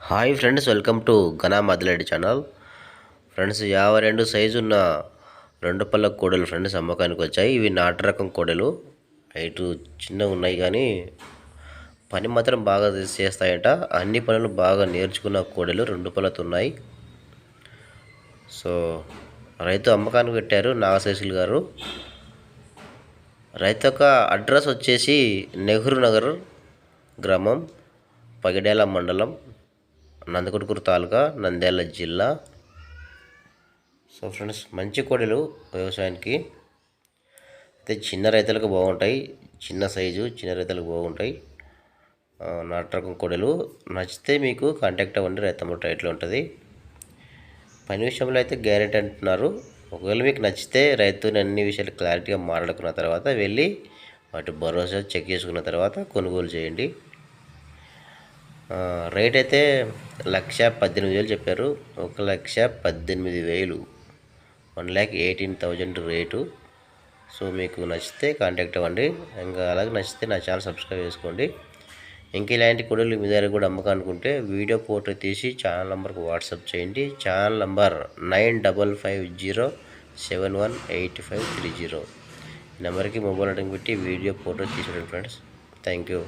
Hi friends, welcome to ఘనా మదిలెడ్డి channel. Friends, 52 size ఉన్న 2 పళ్ళ కోడలు ఫ్రెండ్స్ అమ్మకానికి వచ్చాయి. ఇవి నాటు రకం కోడలు. హైటు చిన్నగా ఉన్నాయి కానీ పని మాత్రం బాగా చేస్తాయట. అన్ని పనులు బాగా నేర్చుకున్న కోడలు 2 పళ్ళతో ఉన్నాయి. సో రైతు అమ్మకానికి పెట్టారు నాగశేషులు గారు. రైతు యొక్క అడ్రస్ వచ్చేసి నెహ్రూ నగర్ గ్రామం, పగిడేల మండలం, నందకొట్కూరు తాలూకా, నంద్యాల జిల్లా. సో ఫ్రెండ్స్, మంచి కోడలు వ్యవసాయానికి అయితే చిన్న రైతులకు బాగుంటాయి. చిన్న సైజు చిన్న రైతులకు బాగుంటాయి. నాటు రకం కోడలు నచ్చితే మీకు కాంటాక్ట్ అవ్వండి. రైతమ్మ టైట్లో ఉంటుంది. పని విషయంలో అయితే గ్యారెంటీ అంటున్నారు. ఒకవేళ మీకు నచ్చితే రైతుని అన్ని విషయాలు క్లారిటీగా మాట్లాడుకున్న తర్వాత వెళ్ళి వాటి భరోసా చెక్ చేసుకున్న తర్వాత కొనుగోలు చేయండి. రేట్ అయితే 1,18,000 చెప్పారు. 1,18,000, 1,18,000 రేటు. సో మీకు నచ్చితే కాంటాక్ట్ అవ్వండి. ఇంకా అలాగే నచ్చితే నా ఛానల్ సబ్స్క్రైబ్ చేసుకోండి. ఇంక ఇలాంటి కొడలు మీ దగ్గర కూడా అమ్మకానుకుంటే వీడియో ఫోటో తీసి ఛానల్ నెంబర్కి వాట్సాప్ చేయండి. Channel number 9550718530. ఈ నెంబర్కి మొబైల్ అటెండ్ పెట్టి వీడియో ఫోటో తీసుకోండి ఫ్రెండ్స్. Thank you.